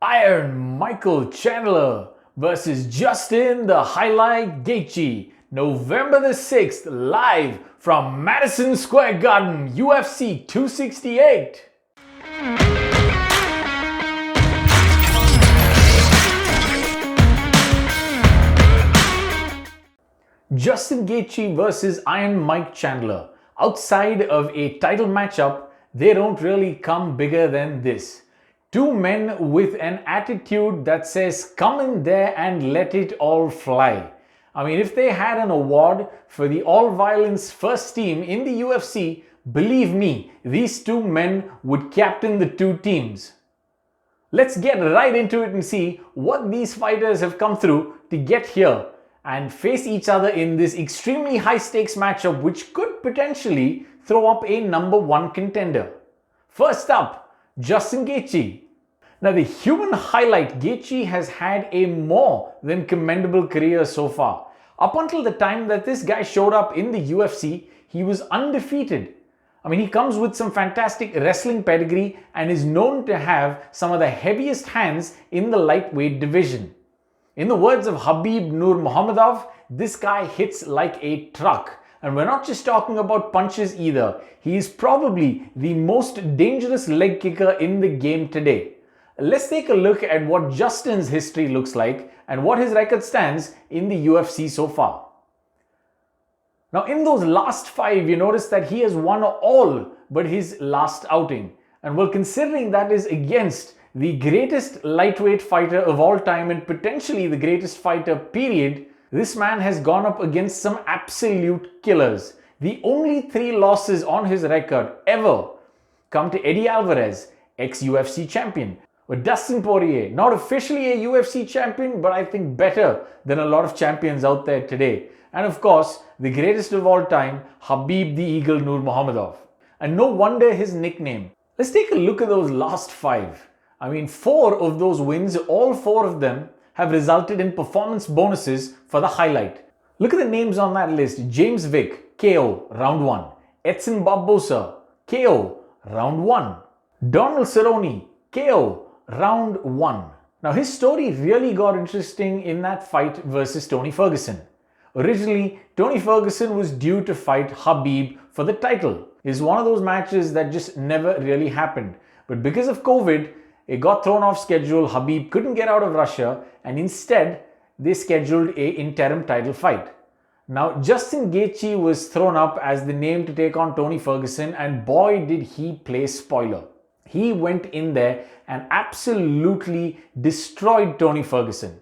Iron Michael Chandler versus Justin the Highlight Gaethje, November the 6th, live from Madison Square Garden, UFC 268. Justin Gaethje versus Iron Mike Chandler. Outside of a title matchup, they don't really come bigger than this. Two men with an attitude that says, come in there and let it all fly. I mean, if they had an award for the all violence first team in the UFC, believe me, these two men would captain the two teams. Let's get right into it and see what these fighters have come through to get here and face each other in this extremely high stakes matchup, which could potentially throw up a number one contender. First up, Justin Gaethje. Now, the human highlight, Gaethje has had a more than commendable career so far. Up until the time that this guy showed up in the UFC, he was undefeated. I mean, he comes with some fantastic wrestling pedigree and is known to have some of the heaviest hands in the lightweight division. In the words of Khabib Nurmagomedov, this guy hits like a truck. And we're not just talking about punches either. He is probably the most dangerous leg kicker in the game today. Let's take a look at what Justin's history looks like and what his record stands in the UFC so far. Now, in those last five, you notice that he has won all but his last outing. And well, considering that is against the greatest lightweight fighter of all time and potentially the greatest fighter, period, this man has gone up against some absolute killers. The only three losses on his record ever come to Eddie Alvarez, ex-UFC champion. But Dustin Poirier, not officially a UFC champion, but I think better than a lot of champions out there today. And of course, the greatest of all time, Khabib the Eagle Nurmagomedov. And no wonder his nickname. Let's take a look at those last five. I mean, four of those wins, all four of them, have resulted in performance bonuses for the highlight. Look at the names on that list. James Vick, KO, round 1. Edson Barbosa, KO, round 1. Donald Cerrone, KO, round 1. Now, his story really got interesting in that fight versus Tony Ferguson. Originally, Tony Ferguson was due to fight Khabib for the title. It's one of those matches that just never really happened. But because of COVID, it got thrown off schedule. Khabib couldn't get out of Russia, and instead, they scheduled an interim title fight. Now, Justin Gaethje was thrown up as the name to take on Tony Ferguson, and boy did he play spoiler. He went in there and absolutely destroyed Tony Ferguson.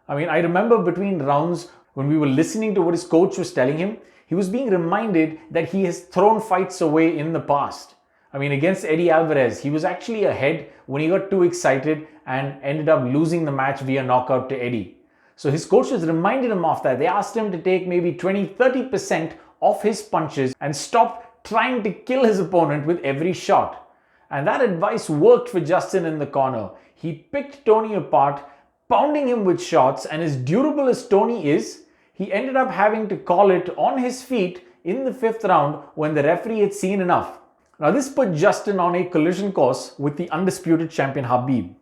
I mean, I remember between rounds when we were listening to what his coach was telling him, he was being reminded that he has thrown fights away in the past. I mean, against Eddie Alvarez, he was actually ahead when he got too excited and ended up losing the match via knockout to Eddie. So his coaches reminded him of that. They asked him to take maybe 20-30% of his punches and stop trying to kill his opponent with every shot. And that advice worked for Justin in the corner. He picked Tony apart, pounding him with shots, and as durable as Tony is, he ended up having to call it on his feet in the 5th round when the referee had seen enough. Now, this put Justin on a collision course with the undisputed champion Khabib.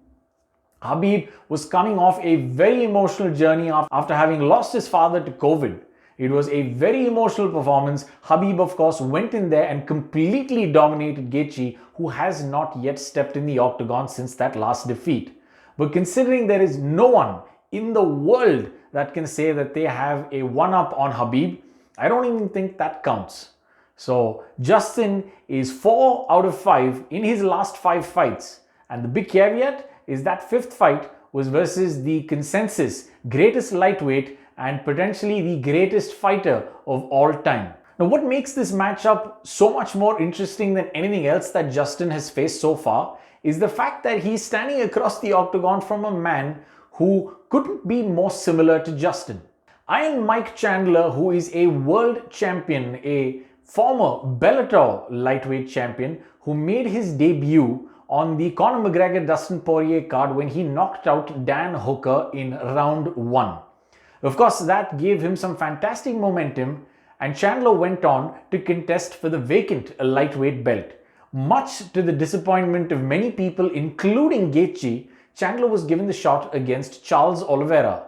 Khabib was coming off a very emotional journey after having lost his father to COVID. It was a very emotional performance. Khabib, of course, went in there and completely dominated Gaethje, who has not yet stepped in the octagon since that last defeat. But considering there is no one in the world that can say that they have a one-up on Khabib, I don't even think that counts. So Justin is 4 out of 5 in his last 5 fights. And the big caveat is that 5th fight was versus the consensus greatest lightweight and potentially the greatest fighter of all time. Now, what makes this matchup so much more interesting than anything else that Justin has faced so far is the fact that he's standing across the octagon from a man who couldn't be more similar to Justin. Iron Mike Chandler, who is a world champion, a former Bellator lightweight champion who made his debut on the Conor McGregor-Dustin Poirier card when he knocked out Dan Hooker in round 1. Of course, that gave him some fantastic momentum, and Chandler went on to contest for the vacant lightweight belt. Much to the disappointment of many people, including Gaethje, Chandler was given the shot against Charles Oliveira.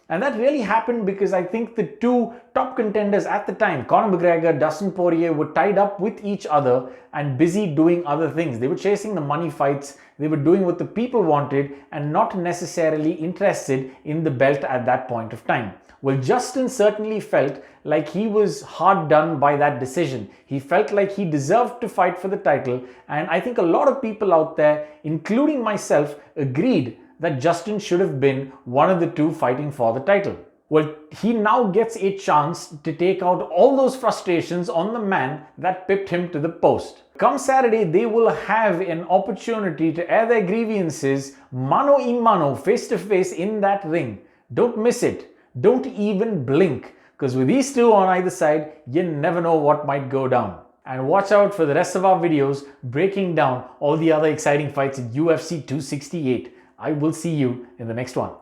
And that really happened because I think the two top contenders at the time, Conor McGregor, Dustin Poirier, were tied up with each other and busy doing other things. They were chasing the money fights, they were doing what the people wanted and not necessarily interested in the belt at that point of time. Well, Justin certainly felt like he was hard done by that decision. He felt like he deserved to fight for the title, and I think a lot of people out there, including myself, agreed that Justin should have been one of the two fighting for the title. Well, he now gets a chance to take out all those frustrations on the man that pipped him to the post. Come Saturday, they will have an opportunity to air their grievances mano a mano, face to face in that ring. Don't miss it. Don't even blink, because with these two on either side, you never know what might go down. And watch out for the rest of our videos breaking down all the other exciting fights in UFC 268. I will see you in the next one.